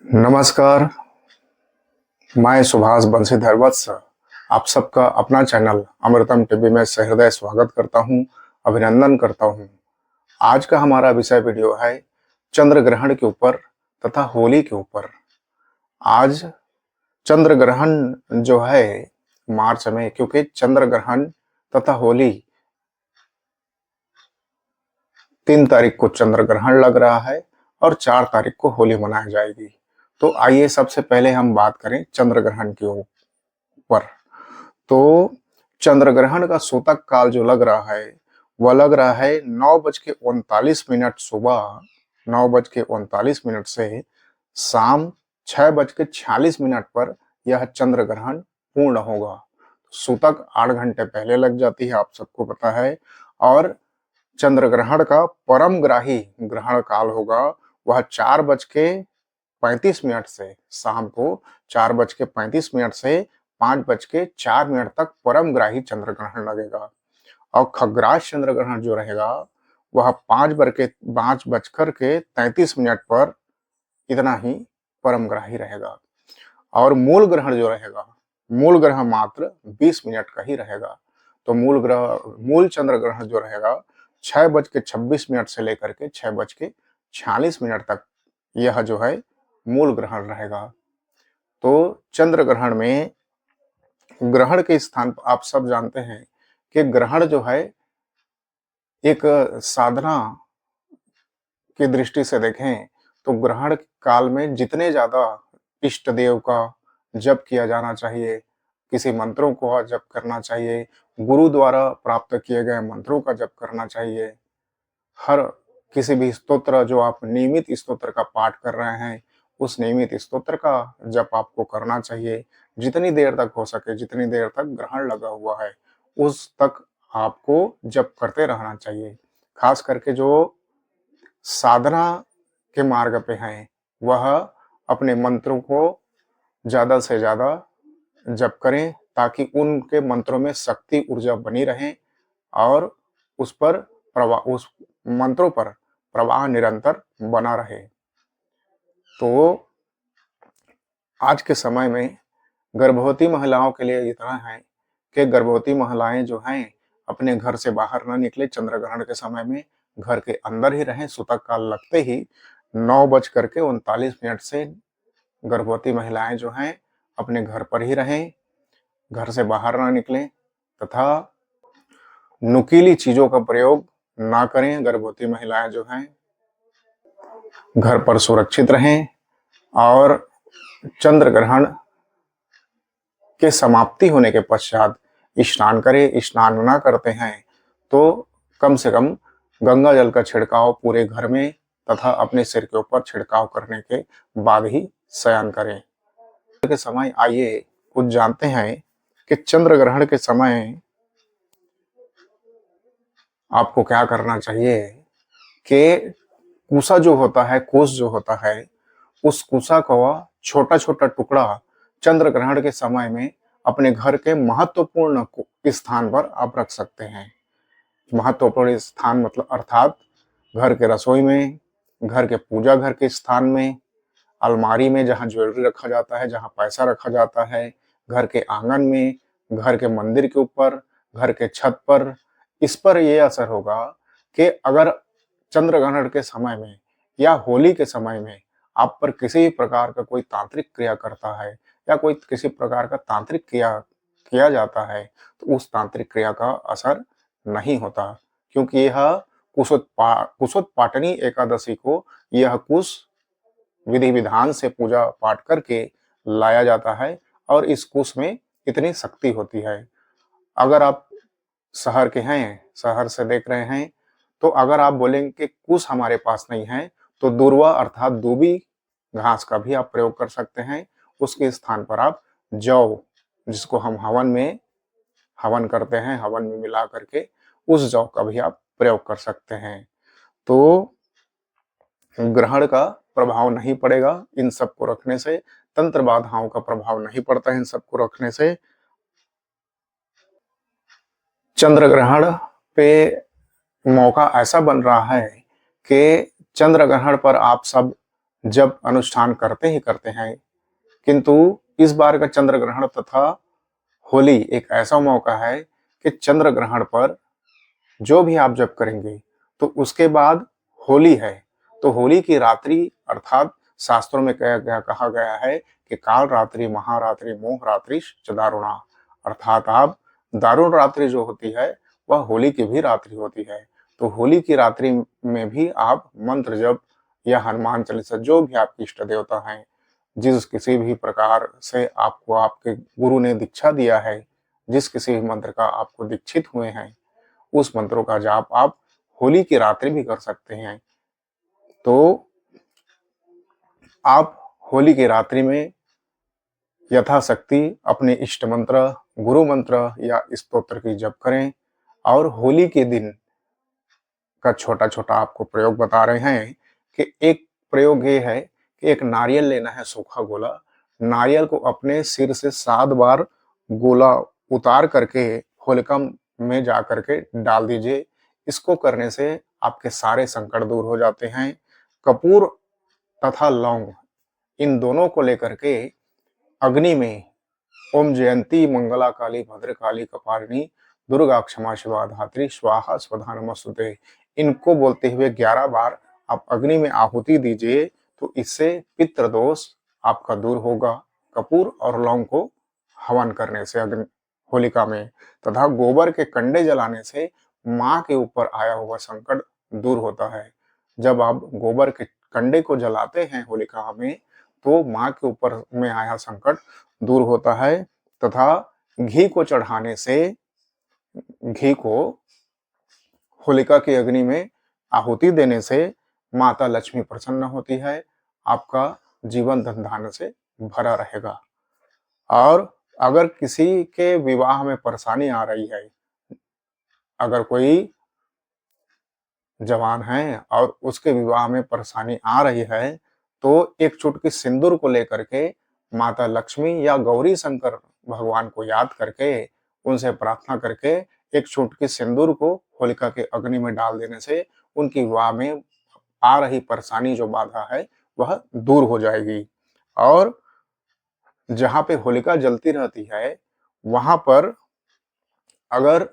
नमस्कार। मैं सुभाष बंशीधर वत्स आप सबका अपना चैनल अमृतम टीवी में सहृदय स्वागत करता हूं, अभिनंदन करता हूं। आज का हमारा विषय वीडियो है चंद्र ग्रहण के ऊपर तथा होली के ऊपर। आज चंद्र ग्रहण जो है मार्च में, क्योंकि चंद्र ग्रहण तथा होली 3 तारीख को चंद्र ग्रहण लग रहा है और 4 तारीख को होली मनाई जाएगी। तो आइए सबसे पहले हम बात करें चंद्र ग्रहण के ऊपर। तो चंद्र ग्रहण का सूतक काल जो लग रहा है वह लग रहा है 9:39 सुबह 9:39 से शाम 6:46 पर यह चंद्र ग्रहण पूर्ण होगा। सूतक 8 घंटे पहले लग जाती है, आप सबको पता है। और चंद्र ग्रहण का परमग्राही ग्रहण काल होगा वह 4:35 से शाम को 4:35 से 5:04 तक परमग्राही चंद्र ग्रहण लगेगा। और खग्रास चंद्र ग्रहण जो रहेगा वह 5:33 पर इतना ही परमग्राही रहेगा। और मूल ग्रहण जो रहेगा, मूल ग्रह मात्र 20 मिनट का ही रहेगा। तो मूल चंद्र ग्रहण जो रहेगा 6:26 से लेकर के 6:46 तक यह जो है मूल ग्रहण रहेगा। तो चंद्र ग्रहण में ग्रहण के स्थान पर आप सब जानते हैं कि ग्रहण जो है एक साधना की दृष्टि से देखें तो ग्रहण काल में जितने ज्यादा इष्ट देव का जप किया जाना चाहिए, किसी मंत्रों को जप करना चाहिए, गुरु द्वारा प्राप्त किए गए मंत्रों का जप करना चाहिए। हर किसी भी स्तोत्र जो आप नियमित स्तोत्र का पाठ कर रहे हैं उस नियमित स्तोत्र का जप आपको करना चाहिए। जितनी देर तक हो सके, जितनी देर तक ग्रहण लगा हुआ है उस तक आपको जप करते रहना चाहिए। खास करके जो साधना के मार्ग पे हैं वह अपने मंत्रों को ज्यादा से ज्यादा जप करें ताकि उनके मंत्रों में शक्ति ऊर्जा बनी रहे और उस मंत्रों पर प्रवाह निरंतर बना रहे। तो आज के समय में गर्भवती महिलाओं के लिए इतना है कि गर्भवती महिलाएं जो हैं अपने घर से बाहर न निकले चंद्र ग्रहण के समय में, घर के अंदर ही रहें। सूतक काल लगते ही 9:39 से गर्भवती महिलाएं जो हैं अपने घर पर ही रहें, घर से बाहर ना निकलें तथा नुकीली चीजों का प्रयोग ना करें। गर्भवती महिलाएं जो हैं घर पर सुरक्षित रहें और चंद्र ग्रहण के समाप्ति होने के पश्चात स्नान करें। स्नान ना करते हैं तो कम से कम गंगा जल का छिड़काव पूरे घर में तथा अपने सिर के ऊपर छिड़काव करने के बाद ही शयन करें। के समय आइए कुछ जानते हैं कि चंद्र ग्रहण के समय आपको क्या करना चाहिए। कि कुसा जो होता है, कोस जो होता है, उस कुसा को छोटा छोटा टुकड़ा चंद्र ग्रहण के समय में अपने घर के महत्वपूर्ण स्थान पर आप रख सकते हैं। महत्वपूर्ण स्थान मतलब अर्थात घर के रसोई में, घर के पूजा घर के स्थान में, अलमारी में जहाँ ज्वेलरी रखा जाता है, जहाँ पैसा रखा जाता है, घर के आंगन में, घर के मंदिर के ऊपर, घर के छत पर। इस पर यह असर होगा कि अगर चंद्र ग्रहण के समय में या होली के समय में आप पर किसी भी प्रकार का कोई तांत्रिक क्रिया करता है या कोई किसी प्रकार का तांत्रिक क्रिया किया जाता है तो उस तांत्रिक क्रिया का असर नहीं होता, क्योंकि यह कुशोत्पाटनी एकादशी को यह कुश विधि विधान से पूजा पाठ करके लाया जाता है और इस कुश में इतनी शक्ति होती है। अगर आप शहर के हैं, शहर से देख रहे हैं, तो अगर आप बोलेंगे कि कुश हमारे पास नहीं है तो दूर्वा अर्थात दूबी घास का भी आप प्रयोग कर सकते हैं। उसके स्थान पर आप जौ, जिसको हम हवन करते हैं, हवन में मिला करके उस जौ का भी आप प्रयोग कर सकते हैं। तो ग्रहण का प्रभाव नहीं पड़ेगा इन सब को रखने से, तंत्र बाधाओं का प्रभाव नहीं पड़ता है इन सब को रखने से। चंद्र ग्रहण पे मौका ऐसा बन रहा है कि चंद्र ग्रहण पर आप सब जब अनुष्ठान करते ही करते हैं, किंतु इस बार का चंद्र ग्रहण तथा होली एक ऐसा मौका है कि चंद्र ग्रहण पर जो भी आप जप करेंगे तो उसके बाद होली है, तो होली की रात्रि अर्थात शास्त्रों में कहा गया है कि काल रात्रि महारात्रि मोह रात्रि च दारुणा, अर्थात आप दारुण रात्रि जो होती है वह होली की भी रात्रि होती है। तो होली की रात्रि में भी आप मंत्र जप या हनुमान चालीसा जो भी आपके इष्ट देवता हैं, जिस किसी भी प्रकार से आपको आपके गुरु ने दीक्षा दिया है, जिस किसी भी मंत्र का आपको दीक्षित हुए हैं, उस मंत्रों का जाप आप होली की रात्रि भी कर सकते हैं। तो आप होली की रात्रि में यथाशक्ति अपने इष्ट मंत्र, गुरु मंत्र या स्तोत्र की जप करें। और होली के दिन का छोटा-छोटा आपको प्रयोग बता रहे हैं कि एक प्रयोग ये है कि एक नारियल लेना है, सूखा गोला। नारियल को अपने सिर से 7 बार गोला उतार करके होलिका में जा करके डाल दीजिए। इसको करने से आपके सारे संकट दूर हो जाते हैं। कपूर तथा लौंग इन दोनों को लेकर के अग्नि में ओम जयंती मंगला काली भद्रकाली कपालिनी दुर्गा क्षमा शिवा धात्री स्वाहा स्वधा नमस्तुते, इनको बोलते हुए 11 बार आप अग्नि में आहुति दीजिए, तो इससे पितृ दोष आपका दूर होगा। कपूर और लौंग को हवन करने से अग्नि होलिका में तथा गोबर के कंडे जलाने से माँ के ऊपर आया हुआ संकट दूर होता है। जब आप गोबर के कंडे को जलाते हैं होलिका में, तो माँ के ऊपर में आया संकट दूर होता है। तथा घी को चढ़ाने से, घी को होलिका की अग्नि में आहुति देने से माता लक्ष्मी प्रसन्न होती है, आपका जीवन धन धान्य से भरा रहेगा। और अगर किसी के विवाह में परेशानी आ रही है, अगर कोई जवान है और उसके विवाह में परेशानी आ रही है, तो एक चुटकी सिंदूर को लेकर के माता लक्ष्मी या गौरी शंकर भगवान को याद करके उनसे प्रार्थना करके एक चुटकी सिंदूर को होलिका के अग्नि में डाल देने से उनकी विवाह में आ रही परेशानी जो बाधा है वह दूर हो जाएगी। और जहाँ पे होलिका जलती रहती है वहां पर अगर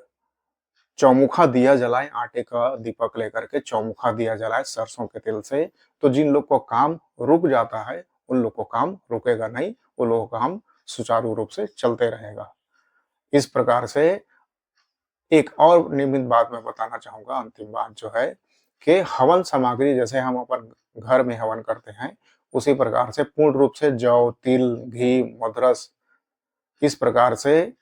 चौमुखा दिया जलाएं, आटे का दीपक लेकर के चौमुखा दिया जलाएं सरसों के तेल से, तो जिन लोग को काम रुक जाता है उन लोग को काम रुकेगा नहीं, वो लोगों का काम सुचारू रूप से चलते रहेगा। इस प्रकार से एक और नियमित बात मैं बताना चाहूंगा, अंतिम बात जो है कि हवन सामग्री जैसे हम अपन घर में हवन करते हैं, उसी प्रकार से पूर्ण रूप से जौ, तिल, घी, मदरस, इस प्रकार से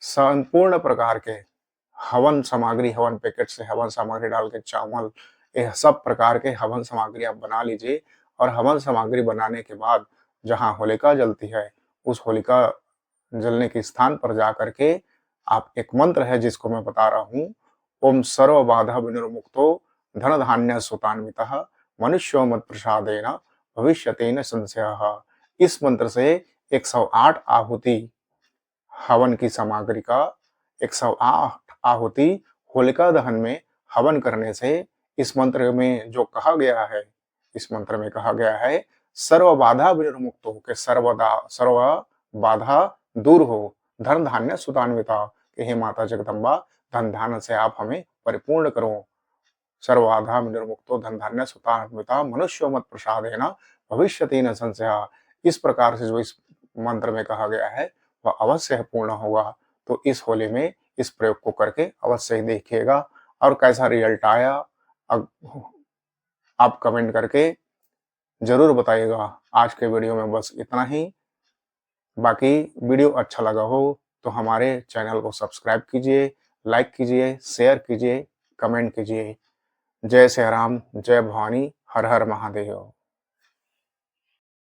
संपूर्ण प्रकार के हवन सामग्री, हवन पैकेट से हवन सामग्री डाल के चावल, यह सब प्रकार के हवन सामग्री आप बना लीजिए। और हवन सामग्री बनाने के बाद जहाँ होलिका जलती है, उस होलिका जलने के स्थान पर जा करके आप एक मंत्र है जिसको मैं बता रहा हूँ, ओम सर्व बाधा विनिर्मुक्तो धन धान्य सुतान्वितः मनुष्यो मत प्रसादेन भविष्यतेन संशयः। इस मंत्र से 108 आहुति हवन की सामग्री का 108 आहुति होलिका दहन में हवन करने से, इस मंत्र में जो कहा गया है, इस मंत्र में कहा गया है सर्व बाधा विनिर्मुक्त हो के सर्व बाधा दूर हो, धन धान्य सुतान्विता, कि हे माता जगदम्बा धन धान्य से आप हमें परिपूर्ण करो। सर्व बाधा विनिर्मुक्तो धन धान्य सुतान्विता मनुष्यो मत प्रसादेन भविष्यति न संशय। इस प्रकार से जो इस मंत्र में कहा गया है वह अवश्य पूर्ण होगा। तो इस होली में इस प्रयोग को करके अवश्य ही देखिएगा और कैसा रिजल्ट आया आप कमेंट करके जरूर बताइएगा। आज के वीडियो में बस इतना ही। बाकी वीडियो अच्छा लगा हो तो हमारे चैनल को सब्सक्राइब कीजिए, लाइक कीजिए, शेयर कीजिए, कमेंट कीजिए। जय श्री राम, जय भवानी, हर हर महादेव।